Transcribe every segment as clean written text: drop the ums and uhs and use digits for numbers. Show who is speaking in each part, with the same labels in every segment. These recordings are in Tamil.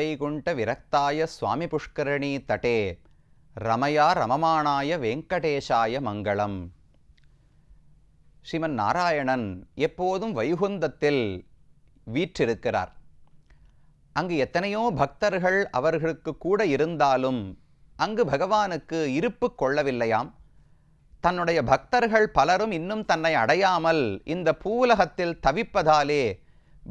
Speaker 1: ஸ்ரீவைகுண்ட விரக்தாய சுவாமி புஷ்கரணி தட்டே ரமயா ரமமானாய வெங்கடேஷாய மங்களம். ஸ்ரீமன் நாராயணன் எப்போதும் வைகுந்தத்தில் வீற்றிருக்கிறார். அங்கு எத்தனையோ பக்தர்கள் அவர்களுக்கு கூட இருந்தாலும் அங்கு பகவானுக்கு இருப்பு கொள்ளவில்லையாம். தன்னுடைய பக்தர்கள் பலரும் இன்னும் தன்னை அடையாமல் இந்த பூவுலகத்தில் தவிப்பதாலே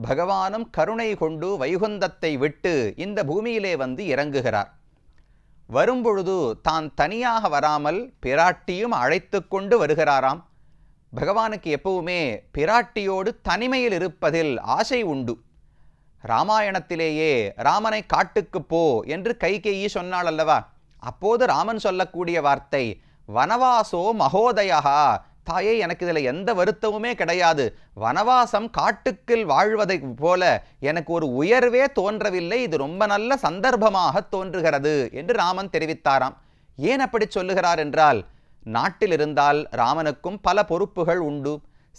Speaker 1: பகவானும் கருணை கொண்டு வைகுந்தத்தை விட்டு இந்த பூமியிலே வந்து இறங்குகிறார். வரும்பொழுது தான் தனியாக வராமல் பிராட்டியும் அழைத்து கொண்டு வருகிறாராம். பகவானுக்கு எப்பவுமே பிராட்டியோடு தனிமையில் இருப்பதில் ஆசை உண்டு. ராமாயணத்திலேயே ராமனை காட்டுக்கு போ என்று கைகேயி சொன்னாள் அல்லவா? அப்போது ராமன் சொல்லக்கூடிய வார்த்தை வனவாசோ மகோதயா. தாயே, எனக்கு இதில் எந்த வருத்தமுமே கிடையாது. வனவாசம் காட்டுக்குள் வாழ்வதை போல எனக்கு ஒரு உயர்வே தோன்றவில்லை. இது ரொம்ப நல்ல சந்தர்ப்பமாக தோன்றுகிறது என்று ராமன் தெரிவித்தாராம். ஏன் அப்படி சொல்லுகிறார் என்றால், நாட்டில் இருந்தால் ராமனுக்கும் பல பொறுப்புகள் உண்டு.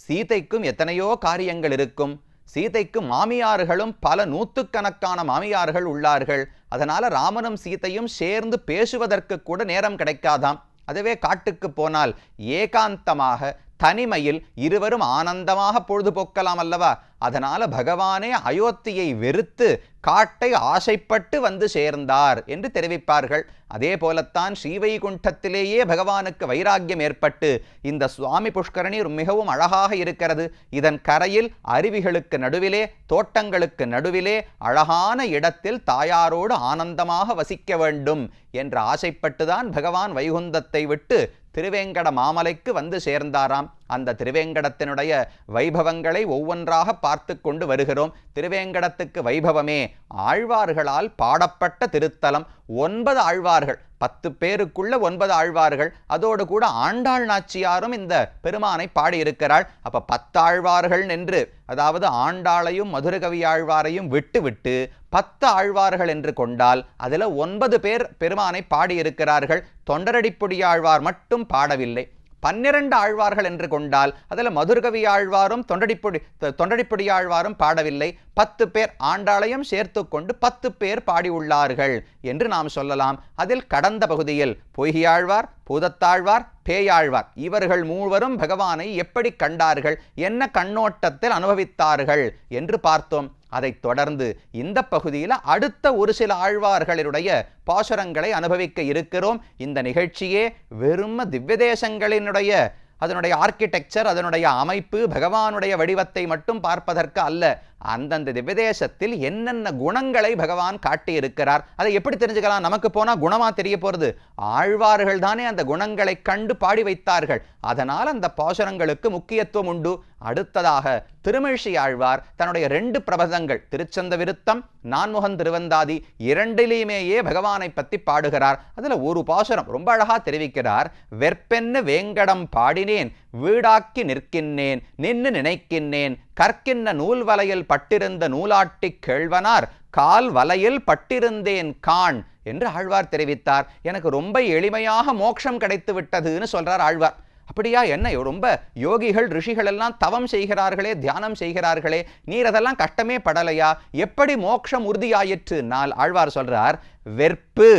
Speaker 1: சீதைக்கும் எத்தனையோ காரியங்கள் இருக்கும். சீதைக்கு மாமியார்களும் பல நூற்றுக்கணக்கான மாமியார்கள் உள்ளார்கள். அதனால ராமனும் சீதையும் சேர்ந்து பேசுவதற்கு கூட நேரம் கிடைக்காதாம். அதுவே காட்டுக்கு போனால் ஏகாந்தமாக தனிமையில் இருவரும் ஆனந்தமாக பொழுதுபோக்கலாம் அல்லவா? அதனால பகவானே அயோத்தியை வெறுத்து காட்டை ஆசைப்பட்டு வந்து சேர்ந்தார் என்று தெரிவிப்பார்கள். அதே போலத்தான் ஸ்ரீவைகுண்டத்திலேயே பகவானுக்கு வைராக்கியம் ஏற்பட்டு இந்த சுவாமி புஷ்கரணி மிகவும் அழகாக இருக்கிறது. இதன் கரையில் அருவிகளுக்கு நடுவிலே தோட்டங்களுக்கு நடுவிலே அழகான இடத்தில் தாயாரோடு ஆனந்தமாக வசிக்க வேண்டும் என்று ஆசைப்பட்டுதான் பகவான் வைகுந்தத்தை விட்டு திருவேங்கட மாமலைக்கு வந்து சேர்ந்தாராம். அந்த திருவேங்கடத்தினுடைய வைபவங்களை ஒவ்வொன்றாக பார்த்து கொண்டு வருகிறோம். திருவேங்கடத்துக்கு வைபவமே ஆழ்வார்களால் பாடப்பட்ட திருத்தலம். 9 ஆழ்வார்கள், 10 பேருக்குள்ள 9 ஆழ்வார்கள். அதோடு கூட ஆண்டாள் நாச்சியாரும் இந்த பெருமானை பாடியிருக்கிறாள். அப்ப 10 ஆழ்வார்கள் என்று, அதாவது ஆண்டாளையும் மதுரகவி ஆழ்வாரையும் விட்டு 10 ஆழ்வார்கள் என்று கொண்டால் அதில் 9 பேர் பெருமானை பாடியிருக்கிறார்கள். தொண்டரடிப்புடி ஆழ்வார் மட்டும் பாடவில்லை. 12 ஆழ்வார்கள் என்று கொண்டால் அதில் மதுரகவி ஆழ்வாரும் தொண்டடிப்புடி ஆழ்வாரும் பாடவில்லை. 10 பேர் ஆண்டாளையும் சேர்த்து கொண்டு 10 பேர் பாடியுள்ளார்கள் என்று நாம் சொல்லலாம். அதில் கடந்த பகுதியில் பொய்கையாழ்வார், பூதத்தாழ்வார், பேயாழ்வார் இவர்கள் மூவரும் பகவானை எப்படி கண்டார்கள், என்ன கண்ணோட்டத்தில் அனுபவித்தார்கள் என்று பார்த்தோம். அதைத் தொடர்ந்து இந்த பகுதியில் அடுத்த ஒரு சில ஆழ்வார்களுடைய பாசுரங்களை அனுபவிக்க இருக்கிறோம். இந்த நிகழ்ச்சியே வெறும் திவ்யதேசங்களினுடைய அதனுடைய ஆர்கிடெக்சர், அதனுடைய அமைப்பு, பகவானுடைய வடிவத்தை மட்டும் பார்ப்பதற்கு அல்ல. அந்தந்த திவ்யதேசத்தில் என்னென்ன குணங்களை பகவான் காட்டியிருக்கிறார், அதை எப்படி தெரிஞ்சுக்கலாம்? நமக்கு போனால் குணமாக தெரிய போகிறது. ஆழ்வார்கள் தானே அந்த குணங்களை கண்டு பாடி வைத்தார்கள். அதனால் அந்த பாசுரங்களுக்கு முக்கியத்துவம் உண்டு. அடுத்ததாக திருமிழிசை ஆழ்வார் தன்னுடைய 2 பிரபந்தங்கள் திருச்சந்த விருத்தம், நான்முகன் திருவந்தாதி இரண்டிலேயுமேயே பகவானை பற்றி பாடுகிறார். அதில் ஒரு பாசுரம் ரொம்ப அழகா தெரிவிக்கிறார். வெற்பென்னு வேங்கடம் பாடினேன், வீடாக்கி நிற்கின்றேன், நின்னு நினைக்கின்றேன், கற்கின்ற நூல் வலையில் பட்டிருந்த நூலாட்டி கேழ்வனார் கால் வலையில் பட்டிருந்தேன் கான் என்று ஆழ்வார் தெரிவித்தார். எனக்கு ரொம்ப எளிமையாக மோட்சம் கிடைத்து விட்டதுன்னு சொல்றார் ஆழ்வார். அப்படியா? என்ன ரொம்ப யோகிகள் ரிஷிகள் எல்லாம் தவம் செய்கிறார்களே, தியானம் செய்கிறார்களே, நீர் அதெல்லாம் கஷ்டமே படலையா? எப்படி மோட்சம் உறுதியாயிற்று? நாள் ஆழ்வார் சொல்றார், வெற்பு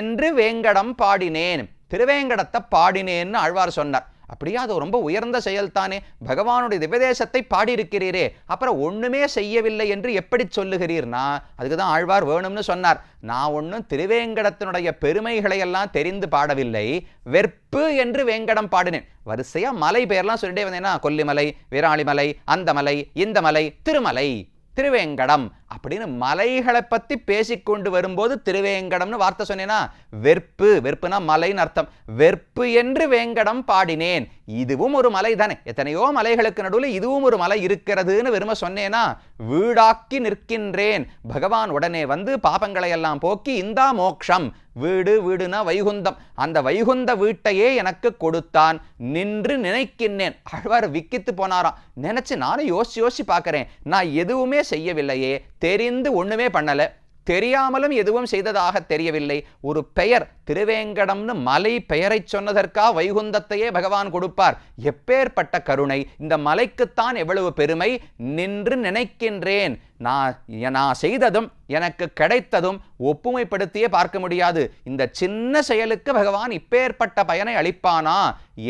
Speaker 1: என்று வேங்கடம் பாடினேன், திருவேங்கடத்தை பாடினேன்னு ஆழ்வார் சொன்னார். அப்படியா? அது ரொம்ப உயர்ந்த செயல்தானே. பகவானுடைய திவ்யதேசத்தை பாடியிருக்கிறீரே, அப்புறம் ஒண்ணுமே செய்யவில்லை என்று எப்படி சொல்லுகிறீர்னா? அதுக்குதான் ஆழ்வார் வேணும்னு சொன்னார். நான் ஒன்றும் திருவேங்கடத்தினுடைய பெருமைகளை எல்லாம் தெரிந்து பாடவில்லை, வெற்பு என்று வேங்கடம் பாடினேன். வரிசையா மலை பெயர்லாம் சொல்லிட்டே வந்தேன்னா, கொல்லிமலை, வீராளிமலை, அந்த மலை, இந்த மலை, திருமலை, திருவேங்கடம் அப்படின்னு மலைகளை பத்தி பேசிக்கொண்டு வரும்போது திருவேங்கடம்னு வார்த்தை சொன்னேன்னா, வெற்புனா மலைன்னு அர்த்தம். வெற்பு என்று வேங்கடம் பாடினேன். இதுவும் ஒரு மலை தானே. எத்தனையோ மலைகளுக்கு நடுவில் இதுவும் ஒரு மலை இருக்கிறதுன்னு வெறும சொன்னேனா, வீடாக்கி நிற்கின்றேன். பகவான் உடனே வந்து பாபங்களை எல்லாம் போக்கி இந்தா மோக்ஷம், வீடுனா வைகுந்தம், அந்த வைகுந்த வீட்டையே எனக்கு கொடுத்தான், நின்று நினைக்கின்றேன். ஆழ்வார் விக்கித்து போனாராம். நினைச்சு நானும் யோசிச்சு பார்க்கிறேன், நான் எதுவுமே செய்யவில்லையே, தெரிந்து ஒண்ணுமே பண்ணல, தெரியாமலும் எதுவும் செய்ததாக தெரியவில்லை. ஒரு பெயர் திருவேங்கடம்னு மலை பெயரை சொன்னதற்கா வைகுந்தத்தையே பகவான் கொடுப்பார். எப்பேற்பட்ட கருணை! இந்த மலைக்குத்தான் எவ்வளவு பெருமை! நின்று நினைக்கின்றேன். நான் செய்ததும் எனக்கு கிடைத்ததும் ஒப்புமைப்படுத்தியே பார்க்க முடியாது. இந்த சின்ன செயலுக்கு பகவான் இப்பேற்பட்ட பயனை அளிப்பானா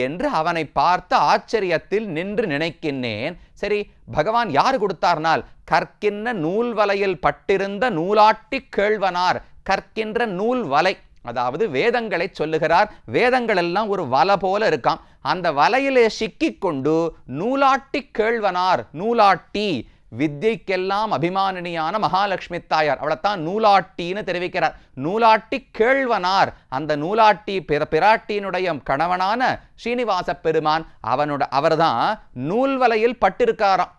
Speaker 1: என்று அவனை பார்த்து ஆச்சரியத்தில் நின்று நினைக்கின்றேன். சரி, பகவான் யார் கொடுத்தார்னால், கற்கின்ற நூல் வலையில் பட்டிருந்த நூலாட்டி கேழ்வனார். கற்கின்ற நூல் வலை, அதாவது வேதங்களை சொல்லுகிறார். வேதங்கள் எல்லாம் ஒரு வலை போல இருக்காம். அந்த வலையிலே சிக்கிக்கொண்டு நூலாட்டி கேழ்வனார். நூலாட்டி, வித்யைக்கெல்லாம் அபிமானினியான மகாலட்சுமி தாயார், அவளைத்தான் நூலாட்டின்னு தெரிவிக்கிறார். நூலாட்டி கேழ்வனார், அந்த நூலாட்டி பிராட்டியினுடைய கணவனான ஸ்ரீனிவாச பெருமான், அவர்தான் நூல்வலையில் பட்டிருக்காராம்.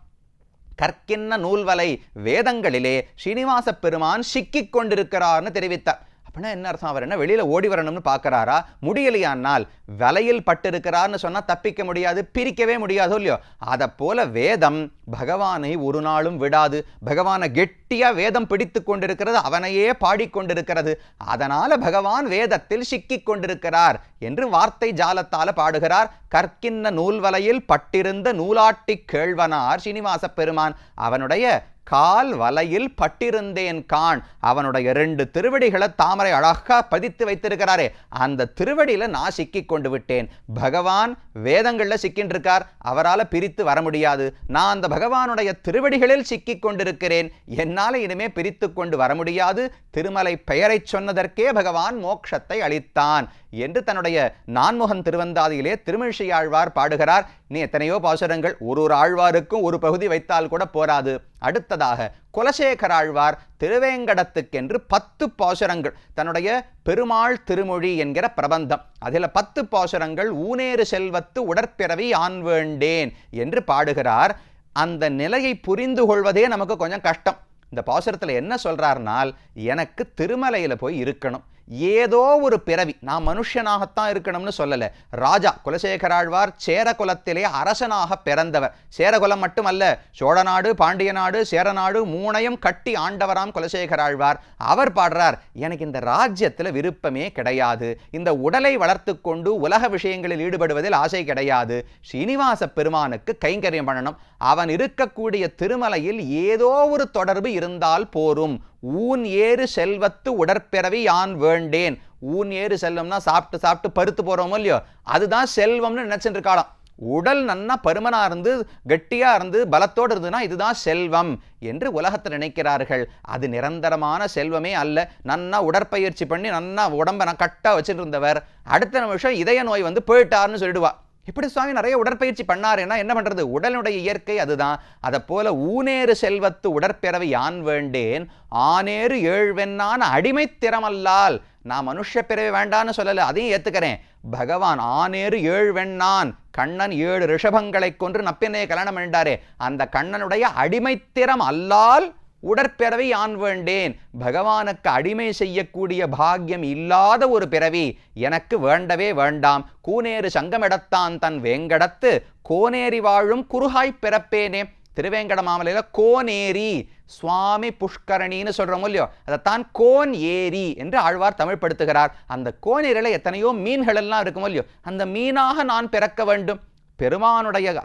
Speaker 1: கற்கின்ற நூல்வலை, வேதங்களிலே ஸ்ரீனிவாச பெருமான் சிக்கிக் கொண்டிருக்கிறார்னு தெரிவித்தார். அப்படின்னா என்ன அர்த்தம்? அவர் என்ன வெளியில ஓடி வரணும்னு பார்க்கறாரா? முடியலையானால் வலையில் பட்டிருக்கிறார்னு சொன்னா தப்பிக்க முடியாது, பிரிக்கவே முடியாதோ இல்லையோ? அதை போல வேதம் பகவானை ஒரு நாளும் விடாது. பகவானை கெட்டியா வேதம் பிடித்து கொண்டிருக்கிறது, அவனையே பாடிக்கொண்டிருக்கிறது. அதனால பகவான் வேதத்தில் சிக்கிக் கொண்டிருக்கிறார் என்று வார்த்தை ஜாலத்தால பாடுகிறார். கற்கின்ற நூல்வலையில் பட்டிருந்த நூலாட்டி கேழ்வனார் ஸ்ரீனிவாச பெருமான். அவனுடைய கால் வலையில் பட்டிருந்தேன் கான். அவனுடைய 2 திருவடிகளை தாமரை அழகா பதித்து வைத்திருக்கிறாரே, அந்த திருவடியில நான் சிக்கிக் கொண்டு விட்டேன். பகவான் வேதங்கள்ல சிக்கின்றிருக்கார், அவரால் பிரித்து வர முடியாது. நான் அந்த பகவானுடைய திருவடிகளில் சிக்கிக் கொண்டிருக்கிறேன், என்னால இனிமே பிரித்து கொண்டு வர முடியாது. திருமலை பெயரை சொன்னதற்கே பகவான் மோட்சத்தை அளித்தான் என்று தன்னுடைய நான்முகன் திருவந்தாதியிலே திருமிழிசையாழ்வார் பாடுகிறார். நீ எத்தனையோ பாசுரங்கள், ஒரு ஆழ்வாருக்கும் ஒரு பகுதி வைத்தால் கூட போராது. அடுத்ததாக குலசேகராழ்வார் திருவேங்கடத்துக்கென்று 10 பாசுரங்கள், தன்னுடைய பெருமாள் திருமொழி என்கிற பிரபந்தம், அதில் 10 பாசுரங்கள் ஊனேறு செல்வத்து உடற்பிறவி ஆன் வேண்டேன் என்று பாடுகிறார். அந்த நிலையை புரிந்து கொள்வதே நமக்கு கொஞ்சம் கஷ்டம். இந்த பாசுரத்தில் என்ன சொல்றார்னால், எனக்கு திருமலையில போய் இருக்கணும், ஏதோ ஒரு பிறவி, நான் மனுஷனாகத்தான் இருக்கணும்னு சொல்லல. ராஜா குலசேகராழ்வார் சேரகுலத்திலே அரசனாக பிறந்தவர். சேரகுலம் மட்டுமல்ல, சோழநாடு, பாண்டிய நாடு, சேரநாடு 3ஐயும் கட்டி ஆண்டவராம் குலசேகராழ்வார். அவர் பாடுறார், எனக்கு இந்த ராஜ்யத்தில் விருப்பமே கிடையாது, இந்த உடலை வளர்த்து கொண்டு உலக விஷயங்களில் ஈடுபடுவதில் ஆசை கிடையாது. ஸ்ரீனிவாச பெருமானுக்கு கைங்கரியம் பண்ணணும். அவன் இருக்கக்கூடிய திருமலையில் ஏதோ ஒரு தொடர்பு இருந்தால் போரும். ஊன் ஏறு செல்வத்து உடற்பிறவி யான் வேண்டேன். ஊன் ஏறு செல்வம்னா சாப்பிட்டு சாப்பிட்டு பருத்து போறோமோ இல்லையோ, அதுதான் செல்வம்னு நினைச்சுட்டு இருக்காளாம். உடல் நன்னா பருமனா இருந்து கெட்டியா இருந்து பலத்தோடு இருந்ததுன்னா இதுதான் செல்வம் என்று உலகத்தில் நினைக்கிறார்கள். அது நிரந்தரமான செல்வமே அல்ல. நன்னா உடற்பயிற்சி பண்ணி நன்னா உடம்பை கட்டா வச்சுட்டு இருந்தவர் அடுத்த நிமிஷம் இதய நோய் வந்து போயிட்டார்னு சொல்லிடுவா. இப்படி சுவாமி நிறைய உடற்பயிற்சி பண்ணாருன்னா என்ன பண்றது? உடலுடைய இயற்கை அதுதான். அதை போல ஊனேறு செல்வத்து உடற்பிறவி யான் வேண்டேன், ஆனேறு ஏழ்வென்னான் அடிமை திறமல்லால். நான் மனுஷ பிறவி வேண்டான்னு சொல்லல, அதையும் ஏத்துக்கிறேன். பகவான் ஆனேறு ஏழ்வெண்ணான், கண்ணன் 7 ரிஷபங்களை கொன்று நப்பினையை கல்யாணம் பண்ணிட்டாரே, அந்த கண்ணனுடைய அடிமைத்திறம் அல்லால் உடற்பிறவி யான் வேண்டேன். பகவானுக்கு அடிமை செய்யக்கூடிய பாக்கியம் இல்லாத ஒரு பிறவி எனக்கு வேண்டவே வேண்டாம். கூனேறு சங்கமிடத்தான் தன் வேங்கடத்து கோனேரி வாழும் குறுகாய் பிறப்பேனே. திருவேங்கட மாமலையில கோனேரி சுவாமி புஷ்கரணின்னு சொல்றோம் இல்லையோ, அதைத்தான் கோன் ஏரி என்று ஆழ்வார் தமிழ் படுத்துகிறார். அந்த கோனேரியில எத்தனையோ மீன்கள் எல்லாம் இருக்கும் இல்லையோ, அந்த மீனாக நான் பிறக்க வேண்டும். பெருமானுடைய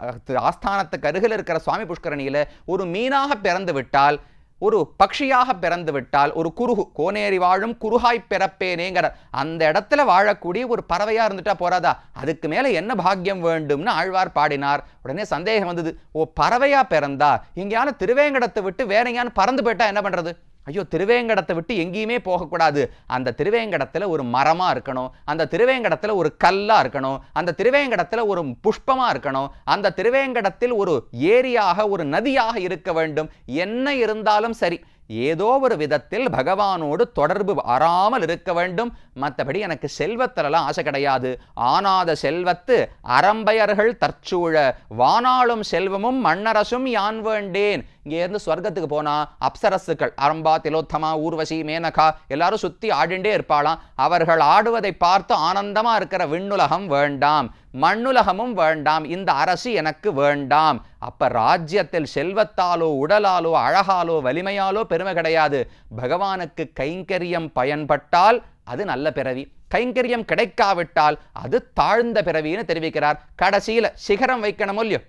Speaker 1: ஆஸ்தானத்துக்கு அருகில் இருக்கிற சுவாமி புஷ்கரணியில ஒரு மீனாக பிறந்து விட்டால், ஒரு பட்சியாக பிறந்து விட்டால், ஒரு குருகு கோனேரி வாழும் குறுகாய் பிறப்பேனேங்கிற அந்த இடத்துல வாழக்கூடிய ஒரு பறவையா இருந்துட்டா போறாதா? அதுக்கு மேல என்ன பாக்கியம் வேண்டும்னு ஆழ்வார் பாடினார். உடனே சந்தேகம் வந்தது, ஓ பறவையா பிறந்தா எங்கேயான திருவேங்கடத்தை விட்டு வேற எங்கேயான பறந்து போயிட்டா என்ன பண்றது? ஐயோ, திருவேங்கடத்தை விட்டு எங்கேயுமே போகக்கூடாது. அந்த திருவேங்கடத்துல ஒரு மரமா இருக்கணும், அந்த திருவேங்கடத்துல ஒரு கல்லா இருக்கணும், அந்த திருவேங்கடத்துல ஒரு புஷ்பமா இருக்கணும், அந்த திருவேங்கடத்தில் ஒரு ஏரியாக ஒரு நதியாக இருக்க வேண்டும். என்ன இருந்தாலும் சரி, ஏதோ ஒரு விதத்தில் பகவானோடு தொடர்பு வராமல் இருக்க வேண்டும். மற்றபடி எனக்கு செல்வத்திலெல்லாம் ஆசை கிடையாது. ஆனாத செல்வத்து அறம்பயர்கள் தற்சூழ வானாளும் செல்வமும் மண்ணரசும் யான் வேண்டேன் இங்கேருந்து ஸ்வர்க்கத்துக்கு போனா அப்சரசுக்கள் அரம்பா, திலோத்தமா, ஊர்வசி, மேனகா எல்லாரும் சுத்தி ஆடிண்டே இருப்பாளாம். அவர்கள் ஆடுவதை பார்த்து ஆனந்தமா இருக்கிற விண்ணுலகம் வேண்டாம், மண்ணுலகமும் வேண்டாம், இந்த அரசு எனக்கு வேண்டாம். அப்ப ராஜ்யத்தில் செல்வத்தாலோ உடலாலோ அழகாலோ வலிமையாலோ பெருமை கிடையாது. பகவானுக்கு கைங்கரியம் பயன்பட்டால் அது நல்ல பிறவி, கைங்கரியம் கிடைக்காவிட்டால் அது தாழ்ந்த பிறவின்னு தெரிவிக்கிறார். கடைசியில சிகரம் வைக்கணும் இல்லையோ.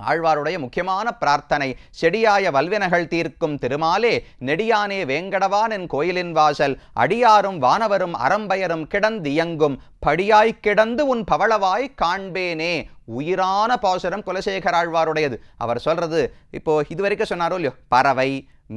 Speaker 1: ஆழ்வாருடைய முக்கியமான பிரார்த்தனை, செடியாய வல்வினைகள் தீர்க்கும் திருமாலே நெடியானே வேங்கடவான் என் கோயிலின் வாசல் அடியாரும் வானவரும் அறம்பயரும் கிடந்தியங்கும் படியாய் கிடந்து உன் பவளவாய் காண்பேனே. உயிரான பாசுரம் குலசேகர ஆழ்வாருடையது. அவர் சொல்றது இப்போ இதுவரைக்கும் சொன்னாரோ இல்லையோ, பறவை,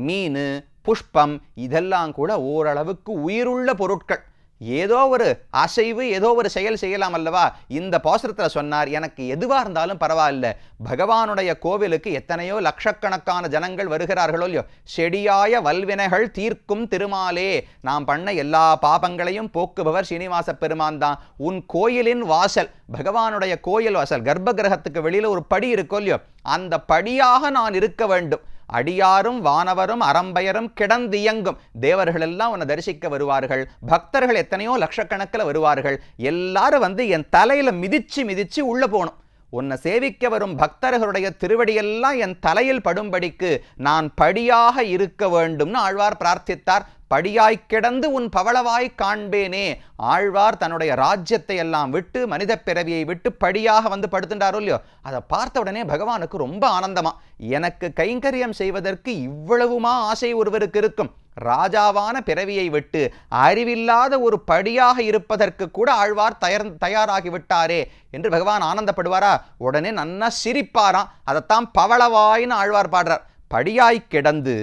Speaker 1: மீன், புஷ்பம் இதெல்லாம் கூட ஓரளவுக்கு உயிருள்ள பொருட்கள். ஏதோ ஒரு அசைவு, ஏதோ ஒரு செயல் செய்யலாம் அல்லவா. இந்த பாசுரத்தில் சொன்னார், எனக்கு எதுவா இருந்தாலும் பரவாயில்ல, பகவானுடைய கோவிலுக்கு எத்தனையோ லட்சக்கணக்கான ஜனங்கள் வருகிறார்களோ இல்லையோ, செடியாய வல்வினைகள் தீர்க்கும் திருமாலே, நாம் பண்ண எல்லா பாபங்களையும் போக்குபவர் ஸ்ரீனிவாச பெருமான் தான். உன் கோயிலின் வாசல், பகவானுடைய கோயில் வாசல், கர்ப்ப கிரகத்துக்கு வெளியில ஒரு படி இருக்கோ இல்லையோ, அந்த படியாக நான் இருக்க வேண்டும். அடியாரும் வானவரும் அறம்பயரும் கிடந்தியங்கும், தேவர்கள் எல்லாம் உன்னை தரிசிக்க வருவார்கள், பக்தர்கள் எத்தனையோ லட்சக்கணக்கில் வருவார்கள், எல்லாரும் வந்து என் தலையில மிதிச்சு மிதிச்சு உள்ள போகணும். உன்னை சேவிக்க வரும் பக்தர்களுடைய திருவடியெல்லாம் என் தலையில் படும்படிக்கு நான் படியாக இருக்க வேண்டும்னு ஆழ்வார் பிரார்த்தித்தார். படியாய் கிடந்து உன் பவளவாய் காண்பேனே. ஆழ்வார் தன்னுடைய ராஜ்யத்தை எல்லாம் விட்டு, மனித பிறவியை விட்டு படியாக வந்து படுத்துட்டாரோ இல்லையோ, அதை பார்த்த உடனே பகவானுக்கு ரொம்ப ஆனந்தமா, எனக்கு கைங்கரியம் செய்வதற்கு இவ்வளவுமா ஆசை ஒருவருக்கு இருக்கும்? ராஜாவான பிறவியை விட்டு அறிவில்லாத ஒரு படியாக இருப்பதற்கு கூட ஆழ்வார் தயாராகிவிட்டாரே என்று பகவான் ஆனந்தப்படுவாரா? உடனே நன்னா சிரிப்பாராம். அதைத்தான் பவளவாய்னு ஆழ்வார் பாடுறார். படியாய் கிடந்து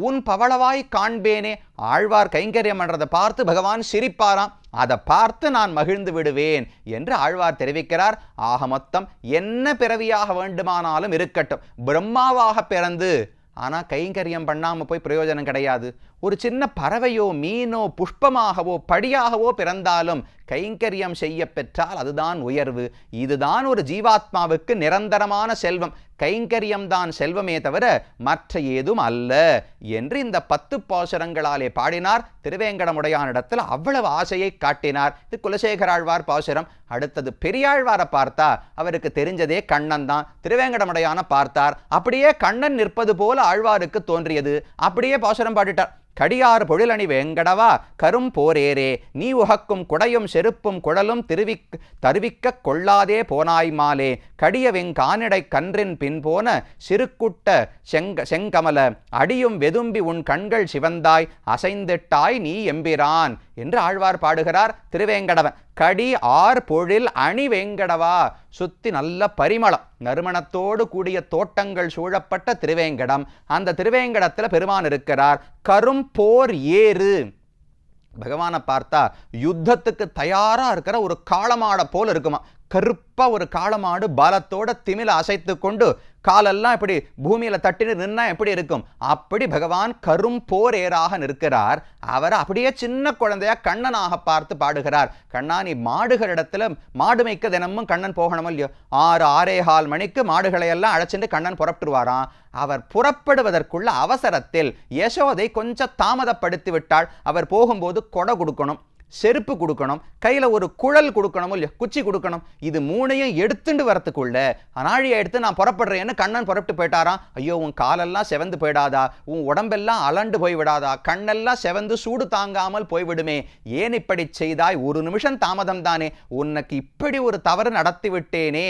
Speaker 1: உன் பவளவாய் காண்பேனே. ஆழ்வார் கைங்கரியம் பண்றதை பார்த்து பகவான் சிரிப்பாராம். அதை பார்த்து நான் மகிழ்ந்து விடுவேன் என்று ஆழ்வார் தெரிவிக்கிறார். ஆக மொத்தம் என்ன பிறவியாக வேண்டுமானாலும் இருக்கட்டும், பிரம்மாவாக பிறந்து ஆனா கைங்கரியம் பண்ணாம போய் பிரயோஜனம் கிடையாது. ஒரு சின்ன பறவையோ மீனோ புஷ்பமாகவோ படியாகவோ பிறந்தாலும் கைங்கரியம் செய்ய பெற்றால் அதுதான் உயர்வு. இதுதான் ஒரு ஜீவாத்மாவுக்கு நிரந்தரமான செல்வம். கைங்கரியம் தான் செல்வமே தவிர மற்ற ஏதும் அல்ல என்று இந்த 10 பாசுரங்களாலே பாடினார். திருவேங்கடமுடையானிடத்தில் அவ்வளவு ஆசையை காட்டினார். இது குலசேகராழ்வார் பாசுரம். அடுத்தது பெரியாழ்வாரை பார்த்தா அவருக்கு தெரிஞ்சதே கண்ணன் தான். திருவேங்கடமுடையான பார்த்தார், அப்படியே கண்ணன் நிற்பது போல ஆழ்வாருக்கு தோன்றியது. அப்படியே பாசுரம் பாடிட்டார். கடியார் பொழிலணி வேங்கடவா கரும் போரேரே, நீ உகக்கும் குடையும் செருப்பும் குழலும் தருவிக்க கொள்ளாதே போனாய் மாலே, கடிய வெங்கானிடை கன்றின் பின் போன சிறுக்குட்ட செங்கமல அடியும் வெதும்பி உன் கண்கள் சிவந்தாய் அசைந்திட்டாய் நீ எம்பிரான் என்று ஆழ்வார் பாடுகிறார். திருவேங்கடவன் கடி ஆர் பொழில் அணி வேங்கடவா, சுத்தி நல்ல பரிமளம், நறுமணத்தோடு கூடிய தோட்டங்கள் சூழப்பட்ட திருவேங்கடம். அந்த திருவேங்கடத்தில் பெருமான் இருக்கிறார். கரும் போர் ஏறு, பகவானை பார்த்தா யுத்தத்துக்கு தயாரா இருக்கிற ஒரு காளமாட போல இருக்குமா. கருப்பா ஒரு காளமாடு பலத்தோட திமில அசைத்து கொண்டு காலெல்லாம் இப்படி பூமியில தட்டின்னு நின்னா எப்படி இருக்கும், அப்படி பகவான் கரும் போர் ஏறாக நிற்கிறார். அவர் அப்படியே சின்ன குழந்தையா கண்ணனாக பார்த்து பாடுகிறார். கண்ணா, நீ மாடுகளிடத்துல மாடு மேய்க்க தினமும் கண்ணன் போகணும் இல்லையோ, 6-6:15 மணிக்கு மாடுகளை எல்லாம் அழைச்சிட்டு கண்ணன் புறப்பட்டுருவாராம். அவர் புறப்படுவதற்குள்ள அவசரத்தில் யசோதை கொஞ்சம் தாமதப்படுத்தி விட்டாள். அவர் போகும்போது கொடை கொடுக்கணும், செருப்பு கொடுக்கணும், கையில ஒரு குழல் கொடுக்கணும் இல்லையா, குச்சி கொடுக்கணும். இது 3ஐயும் எடுத்துட்டு வரத்துக்குள்ள அனாழியை எடுத்து நான் புறப்படுறேன்னு கண்ணன் புறப்பட்டு போயிட்டாராம். ஐயோ, உன் காலெல்லாம் செவந்து போயிடாதா, உன் உடம்பெல்லாம் அலண்டு போய்விடாதா, கண்ணெல்லாம் செவந்து சூடு தாங்காமல் போய்விடுமே, ஏன் இப்படி செய்தாய், ஒரு நிமிஷம் தாமதம் தானே, உனக்கு இப்படி ஒரு தவறு நடத்தி விட்டேனே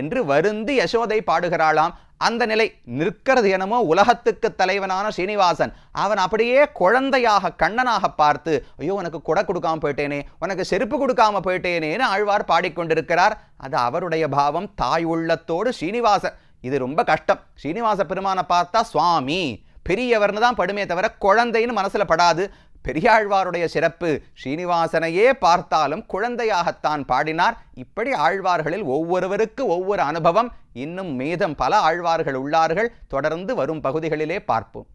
Speaker 1: என்று வருந்தி யசோதை பாடுகிறாளாம். அந்த நிலை நிற்கிறது என்னமோ உலகத்துக்கு தலைவனான ஸ்ரீனிவாசன். அவன் அப்படியே குழந்தையாக கண்ணனாக பார்த்து, ஐயோ உனக்கு கொடை கொடுக்காம போயிட்டேனே, உனக்கு செருப்பு கொடுக்காம போயிட்டேனேன்னு ஆழ்வார் பாடிக்கொண்டிருக்கிறார். அது அவருடைய பாவம், தாய் உள்ளத்தோடு ஸ்ரீனிவாசன். இது ரொம்ப கஷ்டம். ஸ்ரீனிவாச பெருமானை பார்த்தா சுவாமி பெரியவர்னு தான் படுமே தவிர குழந்தைன்னு மனசுல படாது. பெரியாழ்வாருடைய சிறப்பு, ஸ்ரீனிவாசனையே பார்த்தாலும் குழந்தையாகத்தான் பாடினார். இப்படி ஆழ்வார்களில் ஒவ்வொருவருக்கு ஒவ்வொரு அனுபவம். இன்னும் மீதம் பல ஆழ்வார்கள் உள்ளார்கள். தொடர்ந்து வரும் பகுதிகளிலே பார்ப்போம்.